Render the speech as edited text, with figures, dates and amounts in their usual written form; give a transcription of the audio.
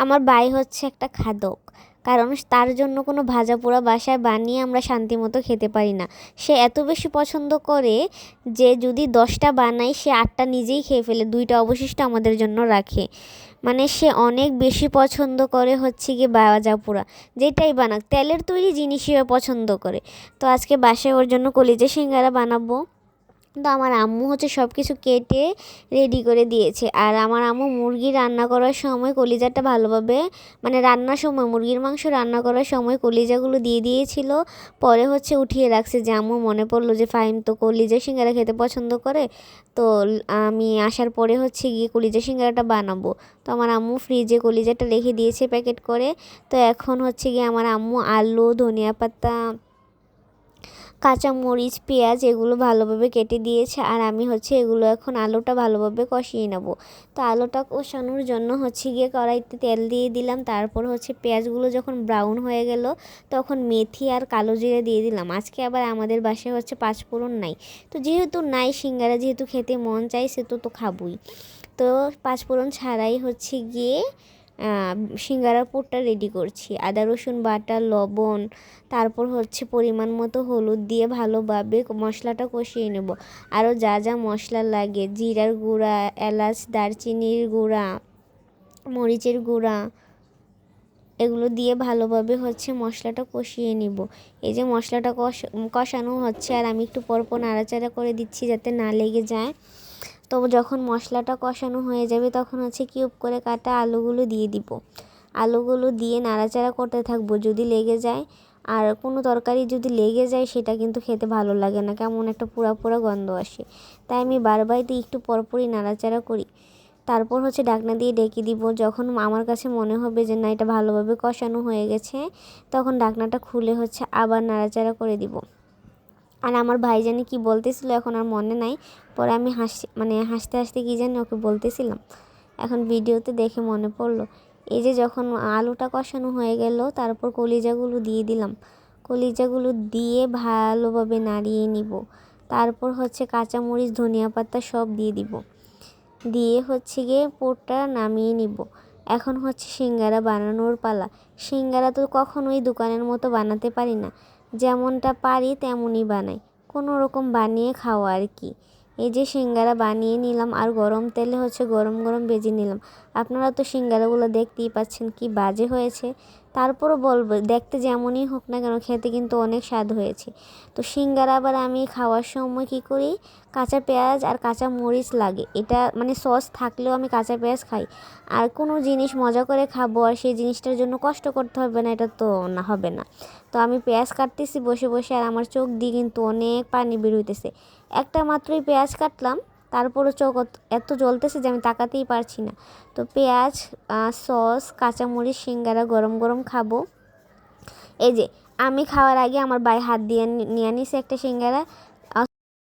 আমার ভাই হচ্ছে একটা খাদক, কারণ তার জন্য কোনো ভাজা পোড়া বাসায় বানিয়ে আমরা শান্তিমতো খেতে পারি না। সে এত বেশি পছন্দ করে যে যদি 10টা বানাই সে 8টা নিজেই খেয়ে ফেলে, 2টা অবশিষ্ট আমাদের জন্য রাখে। মানে সে অনেক বেশি পছন্দ করে হচ্ছে গিয়ে ভাজা পোড়া, যেটাই বানাক তেলের তৈরি জিনিসই ও পছন্দ করে। তো আজকে বাসায় ওর জন্য কলিজা সিঙ্গারা বানাবো। তো আমার আম্মু হচ্ছে সব কিছু কেটে রেডি করে দিয়েছে। আর আমার আম্মু মুরগি রান্না করার সময় কলিজাটা ভালোভাবে, মানে রান্নার সময় মুরগির মাংস রান্না করার সময় কলিজাগুলো দিয়ে দিয়েছিল। পরে হচ্ছে উঠিয়ে রাখছে, যে আম্মু মনে পড়লো যে ফাহিম তো কলিজা সিঙ্গারা খেতে পছন্দ করে। তো আমি আসার পরে হচ্ছে গিয়ে কলিজা সিঙ্গারাটা বানাবো। তো আমার আম্মু ফ্রিজে কলিজাটা রেখে দিয়েছে প্যাকেট করে। তো এখন হচ্ছে গিয়ে আমার আম্মু আলু, ধনিয়া পাতা, কাঁচামরিচ, পেঁয়াজ এগুলো ভালোভাবে কেটে দিয়েছে। আর আমি হচ্ছে এগুলো এখন আলুটা ভালোভাবে কষিয়ে নেব। তো আলুটা কষানোর জন্য হচ্ছে গিয়ে কড়াইতে তেল দিয়ে দিলাম। তারপর হচ্ছে পেঁয়াজগুলো যখন ব্রাউন হয়ে গেল তখন মেথি আর কালো জিরে দিয়ে দিলাম। আজকে আবার আমাদের বাসায় হচ্ছে পাঁচফোড়ন নাই, তো যেহেতু নাই, সিঙ্গারা যেহেতু খেতে মন চাইছে তো খাবই। তো পাঁচফোড়ন ছাড়াই হচ্ছে গিয়ে সিঙ্গারার পুরটা রেডি করছি। আদা রসুন বাটা, লবণ, তারপর হচ্ছে পরিমাণ মতো হলুদ দিয়ে ভালোভাবে মশলাটা কষিয়ে নেব। আরও যা যা মশলা লাগে, জিরার গুঁড়া, এলাচ, দারচিনির গুঁড়া, মরিচের গুঁড়া, এগুলো দিয়ে ভালোভাবে হচ্ছে মশলাটা কষিয়ে নিব। এই যে মশলাটা কষানো হচ্ছে আর আমি একটু পরপর নাড়াচাড়া করে দিচ্ছি যাতে না লেগে যায়। তো যখন মশলাটা কষানো হয়ে যাবে তখন হচ্ছে কিউব করে কাটা আলুগুলো দিয়ে দিব। আলুগুলো দিয়ে নাড়াচাড়া করতে থাকবো, যদি লেগে যায়। আর কোনো তরকারি যদি লেগে যায় সেটা কিন্তু খেতে ভালো লাগে না, কেমন একটা পোড়া পোড়া গন্ধ আসে। তাই আমি বারবারই একটু পরপরই নাড়াচাড়া করি। তারপর হচ্ছে ঢাকনা দিয়ে ডেকে দিব। যখন আমার কাছে মনে হবে যে না এটা ভালোভাবে কষানো হয়ে গেছে, তখন ঢাকনাটা খুলে হচ্ছে আবার নাড়াচাড়া করে দিব। আর আমার ভাই জানি কি বলতেছিল এখন আর মনে নাই। পরে আমি হাসতে হাসতে কী জানি ওকে বলতেছিলাম, এখন ভিডিওতে দেখে মনে পড়লো। এই যে যখন আলুটা কষানো হয়ে গেল তারপর কলিজাগুলো দিয়ে দিলাম। কলিজাগুলো দিয়ে ভালোভাবে নাড়িয়ে নিব। তারপর হচ্ছে কাঁচামরিচ, ধনিয়া পাতা সব দিয়ে দিব। দিয়ে হচ্ছে গিয়ে পুরটা নামিয়ে নিব। এখন হচ্ছে সিঙ্গারা বানানোর পালা। সিঙ্গারা তো কখনোই দোকানের মতো বানাতে পারি না, যেমনটা পারি তেমনই বানাই, কোনো রকম বানিয়ে খাওয়া আর কি। এই যে সিঙ্গারা বানিয়ে নিলাম আর গরম তেলে হচ্ছে গরম গরম ভেজে নিলাম। আপনারা তো সিঙ্গারাগুলো দেখতেই পাচ্ছেন কি বাজে হয়েছে। তারপরও বলবো দেখতে যেমনই হোক না কেন খেতে কিন্তু অনেক স্বাদ হয়েছে। তো সিঙ্গারা আবার আমি খাওয়ার সময় কী করি, কাঁচা পেঁয়াজ আর কাঁচা মরিচ লাগে, এটা মানে সস থাকলেও আমি কাঁচা পেঁয়াজ খাই। আর কোনো জিনিস মজা করে খাবো আর সেই জিনিসটার জন্য কষ্ট করতে হবে না, এটা তো না হবে না। তো আমি পেঁয়াজ কাটতেছি বসে বসে আর আমার চোখ দিয়ে কিন্তু অনেক পানি বের হইতেছে। একটা মাত্রই পেঁয়াজ কাটলাম, তারপরও চোখ এত জ্বলতেছে যে আমি তাকাতেই পারছি না। তো পেঁয়াজ, সস, কাঁচামরিচ, সিঙ্গারা গরম গরম খাবো। এই যে আমি খাওয়ার আগে আমার ভাই হাত দিয়ে নিয়ে নিছে একটা সিঙ্গারা।